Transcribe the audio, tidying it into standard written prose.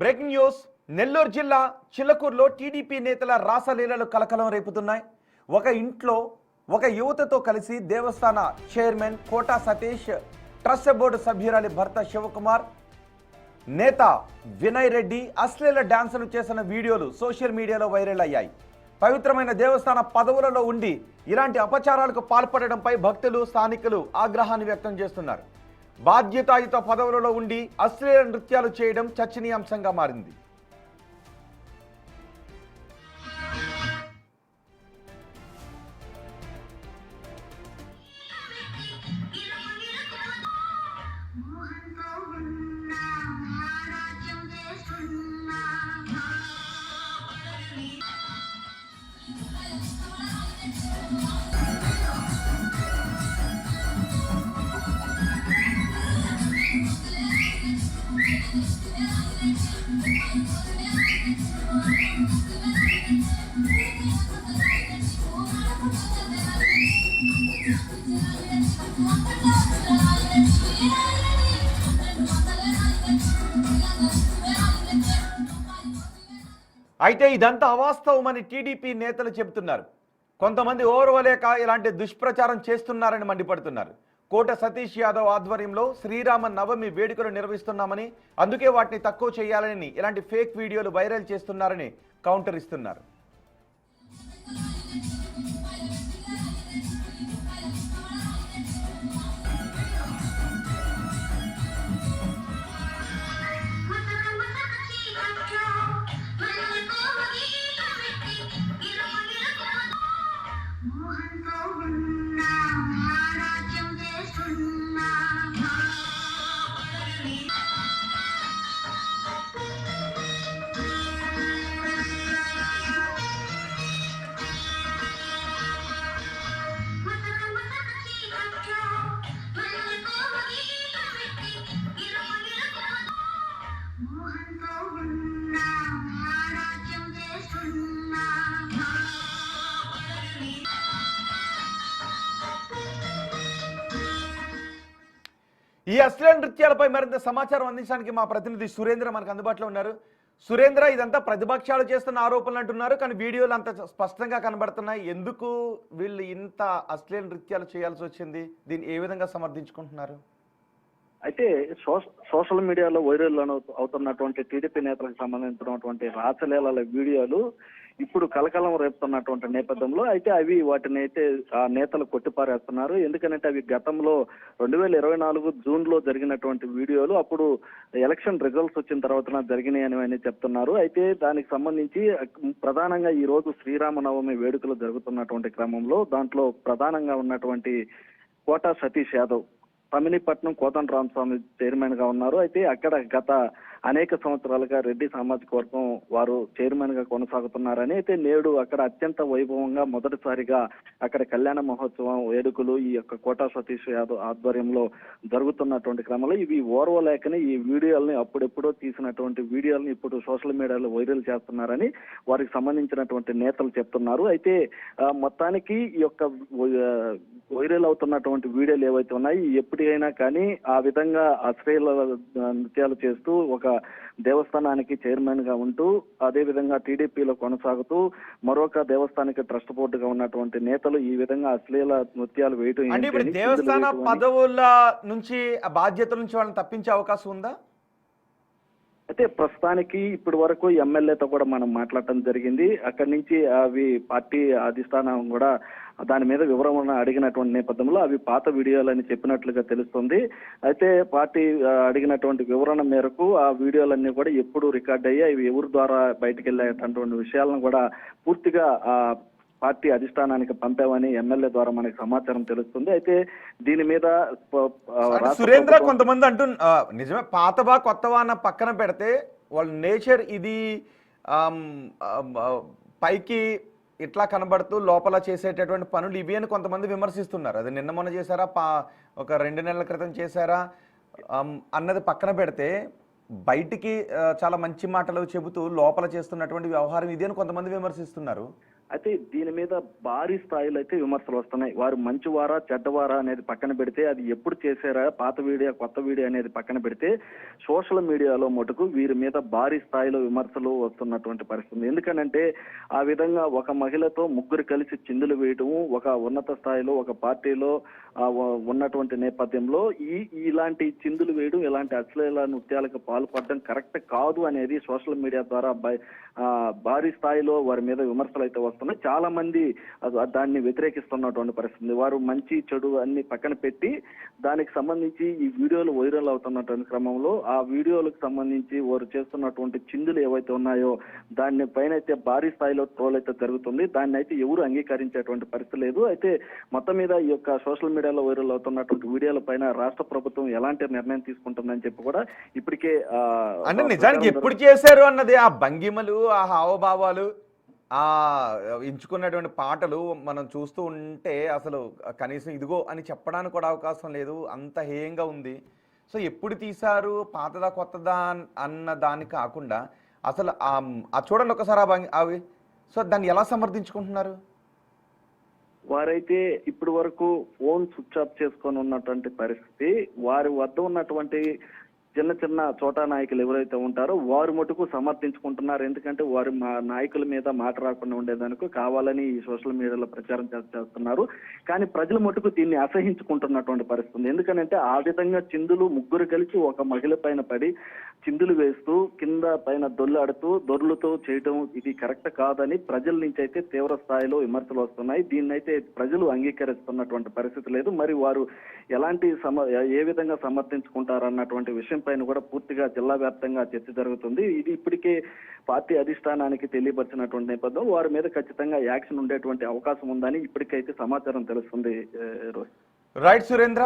Breaking news. Nellore జిల్లా చిలకూరులో TDP నేతల రాసలీలలు కలకలం రేపుతున్నాయి. ఒక ఇంట్లో ఒక యువతతో కలిసి దేవస్థాన chairman Kota Satish, trust board సభ్యురాలి భర్త శివకుమార్, నేత వినయ్ రెడ్డి అశ్లీల డాన్సులు చేసిన వీడియోలు సోషల్ మీడియాలో వైరల్ అయ్యాయి. పవిత్రమైన దేవస్థాన పదవులలో ఉండి ఇలాంటి అపచారాలకు పాల్పడడంపై భక్తులు, స్థానికులు ఆగ్రహాన్ని వ్యక్తం చేస్తున్నారు. బాధ్యతాయుత పదవులలో ఉండి అశ్లీల నృత్యాలు చేయడం చర్చనీయాంశంగా మారింది. అయితే ఇదంతా అవాస్తవమని టీడీపీ నేతలు చెబుతున్నారు. కొంతమంది ఓర్వలేక ఇలాంటి దుష్ప్రచారం చేస్తున్నారని మండిపడుతున్నారు. కోట సతీష్ యాదవ్ ఆధ్వర్యంలో శ్రీరామ నవమి వేడుకలు నిర్వహిస్తున్నామని, అందుకే వాటిని తక్కువ చేయాలని ఇలాంటి ఫేక్ వీడియోలు వైరల్ చేస్తున్నారని కౌంటర్ ఇస్తున్నారు. ఈ అశ్లీల నృత్యాలపై మరింత సమాచారం అందించడానికి మా ప్రతినిధి సురేంద్ర మనకు అందుబాటులో ఉన్నారు. సురేంద్ర, ఇదంతా ప్రతిపక్షాలు చేస్తున్న ఆరోపణలు అంటున్నారు, కానీ వీడియోలు అంత స్పష్టంగా కనబడుతున్నాయి. ఎందుకు వీళ్ళు ఇంత అశ్లీల నృత్యాలు చేయాల్సి వచ్చింది? దీన్ని ఏ విధంగా సమర్థించుకుంటున్నారు? అయితే సోషల్ మీడియాలో వైరల్ అవుతున్నటువంటి టీడీపీ నేతలకు సంబంధించినటువంటి రాసలీలల వీడియోలు ఇప్పుడు కలకలం రేపుతున్నటువంటి నేపథ్యంలో అయితే వాటిని అయితే ఆ నేతలు కొట్టిపారేస్తున్నారు. ఎందుకంటే అవి గతంలో 2024 జూన్లో జరిగినటువంటి వీడియోలు. అప్పుడు ఎలక్షన్ రిజల్ట్స్ వచ్చిన తర్వాత జరిగినాయి అని చెప్తున్నారు. అయితే దానికి సంబంధించి ప్రధానంగా ఈ రోజు శ్రీరామనవమి వేడుకలు జరుగుతున్నటువంటి క్రమంలో దాంట్లో ప్రధానంగా ఉన్నటువంటి కోటా సతీష్ యాదవ్ తమినిపట్నం కోదండరామస్వామి చైర్మన్ గా ఉన్నారు. అయితే అక్కడ గత అనేక సంవత్సరాలుగా రెడ్డి సామాజిక వర్గం వారు చైర్మన్ గా కొనసాగుతున్నారని, అయితే నేడు అక్కడ అత్యంత వైభవంగా మొదటిసారిగా అక్కడ కళ్యాణ మహోత్సవం వేడుకలు ఈ యొక్క కోటా సతీష్ యాదవ్ ఆధ్వర్యంలో జరుగుతున్నటువంటి క్రమంలో ఇవి ఓర్వలేకని ఈ వీడియోల్ని అప్పుడెప్పుడో తీసినటువంటి వీడియోల్ని ఇప్పుడు సోషల్ మీడియాలో వైరల్ చేస్తున్నారని వారికి సంబంధించినటువంటి నేతలు చెప్తున్నారు. అయితే మొత్తానికి ఈ యొక్క వైరల్ అవుతున్నటువంటి వీడియోలు ఏవైతే ఉన్నాయి ఎప్పటికైనా కానీ ఆ విధంగా అశ్లీల నృత్యాలు చేస్తూ ఒక దేవస్థానానికి చైర్మన్ గా ఉంటూ అదే విధంగా టీడీపీలో కొనసాగుతూ మరొక దేవస్థానానికి ట్రస్ట్ బోర్డుగా ఉన్నటువంటి నేతలు ఈ విధంగా అశ్లీల నృత్యాలు వేయటం అంటే ఇప్పుడు దేవస్థాన పదవుల నుంచి ఆ బాధ్యతల నుంచి వాళ్ళని తప్పించే అవకాశం ఉందా? అయితే ప్రస్తుతానికి ఇప్పటి వరకు ఎమ్మెల్యేతో కూడా మనం మాట్లాడటం జరిగింది. అక్కడి నుంచి అవి పార్టీ అధిష్టానం కూడా దాని మీద వివరణ అడిగినటువంటి నేపథ్యంలో అవి పాత వీడియోలని చెప్పినట్లుగా తెలుస్తుంది. అయితే పార్టీ అడిగినటువంటి వివరణ మేరకు ఆ వీడియోలన్నీ కూడా ఎప్పుడు రికార్డ్ అయ్యి అవి ఎవరి ద్వారా బయటకు వెళ్ళేటటువంటి విషయాలను కూడా పూర్తిగా పార్టీ అధిష్టానానికి పంపామని ఎమ్మెల్యే ద్వారా మనకి సమాచారం తెలుస్తుంది. అయితే దీని మీద సురేంద్ర కొంతమంది నిజమే పాతవా కొత్తవా అన్న పక్కన పెడితే వాళ్ళ నేచర్ ఇది పైకి ఇట్లా కనబడుతూ లోపల చేసేటటువంటి పనులు ఇవి అని కొంతమంది విమర్శిస్తున్నారు. అది నిన్న మొన్న చేశారా, ఒక 2 నెలల క్రితం చేశారా అన్నది పక్కన పెడితే బయటికి చాలా మంచి మాటలు చెబుతూ లోపల చేస్తున్నటువంటి వ్యవహారం ఇది అని కొంతమంది విమర్శిస్తున్నారు. అయితే దీని మీద భారీ స్థాయిలో అయితే విమర్శలు వస్తున్నాయి. వారు మంచివారా చెడ్డవారా అనేది పక్కన పెడితే, అది ఎప్పుడు చేశారా, పాత వీడియో కొత్త వీడియో అనేది పక్కన పెడితే, సోషల్ మీడియాలో మటుకు వీరి మీద భారీ స్థాయిలో విమర్శలు వస్తున్నటువంటి పరిస్థితి. ఎందుకనంటే ఆ విధంగా ఒక మహిళతో ముగ్గురు కలిసి చిందులు వేయటము, ఒక ఉన్నత స్థాయిలో ఒక పార్టీలో ఉన్నటువంటి నేపథ్యంలో ఇలాంటి చిందులు వేయడం, ఇలాంటి అశ్లీల నృత్యాలకు పాల్పడడం కరెక్ట్ కాదు అనేది సోషల్ మీడియా ద్వారా భారీ స్థాయిలో వారి మీద విమర్శలు అయితే వస్తున్నాయి. చాలా మంది దాన్ని వ్యతిరేకిస్తున్నటువంటి పరిస్థితి. వారు మంచి చెడు అన్ని పక్కన పెట్టి దానికి సంబంధించి ఈ వీడియోలు వైరల్ అవుతున్నటువంటి క్రమంలో ఆ వీడియోలకు సంబంధించి వారు చేస్తున్నటువంటి చిందులు ఏవైతే ఉన్నాయో దాని పైన అయితే భారీ స్థాయిలో ట్రోల్ అయితే జరుగుతుంది. దాన్ని అయితే ఎవరు అంగీకరించేటువంటి పరిస్థితి లేదు. అయితే మొత్తం మీద ఈ యొక్క సోషల్ మీడియాలో వైరల్ అవుతున్నటువంటి వీడియోల పైన రాష్ట్ర ప్రభుత్వం ఎలాంటి నిర్ణయం తీసుకుంటుందని చెప్పి కూడా ఇప్పటికే అంటే నిజానికి ఎప్పుడు చేశారు అన్నది ఆ భంగిమలు, ఆ హావభావాలు, ఆ ఎంచుకున్నటువంటి పాటలు మనం చూస్తూ ఉంటే అసలు కనీసం ఇదిగో అని చెప్పడానికి కూడా అవకాశం లేదు, అంత హేయంగా ఉంది. సో ఎప్పుడు తీశారు, పాతదా కొత్తదా అన్న దాన్ని కాకుండా అసలు చూడండి ఒకసారి అవి. సో దాన్ని ఎలా సమర్థించుకుంటున్నారు? వారైతే ఇప్పటి వరకు ఫోన్ స్విచ్ ఆఫ్ చేసుకొని ఉన్నటువంటి పరిస్థితి. వారి వద్ద ఉన్నటువంటి చిన్న చిన్న చోటా నాయకులు ఎవరైతే ఉంటారో వారు మటుకు సమర్థించుకుంటున్నారు. ఎందుకంటే వారు మా నాయకుల మీద మాట రాకుండా ఉండేదానికి కావాలని ఈ సోషల్ మీడియాలో ప్రచారం చేస్తున్నారు. కానీ ప్రజలు మటుకు దీన్ని అసహించుకుంటున్నటువంటి పరిస్థితి. ఎందుకంటే ఆ విధంగా చిందులు ముగ్గురు కలిసి ఒక మహిళ పైన పడి చిందులు వేస్తూ కింద పైన దొల్లాడుతూ దొర్లుతో చేయటం ఇది కరెక్ట్ కాదని ప్రజల నుంచి అయితే తీవ్ర స్థాయిలో విమర్శలు వస్తున్నాయి. దీన్నైతే ప్రజలు అంగీకరిస్తున్నటువంటి పరిస్థితి లేదు. మరి వారు ఎలాంటి ఏ విధంగా సమర్థించుకుంటారన్నటువంటి విషయం పైన కూడా పూర్తిగా జిల్లా వ్యాప్తంగా చర్చ జరుగుతుంది. ఇది ఇప్పటికే పార్టీ అధిష్టానానికి తెలియపరిచినటువంటి నేపథ్యం వారి మీద ఖచ్చితంగా యాక్షన్ ఉండేటువంటి అవకాశం ఉందని ఇప్పటికైతే సమాచారం తెలుస్తుంది. రైట్ సురేంద్ర.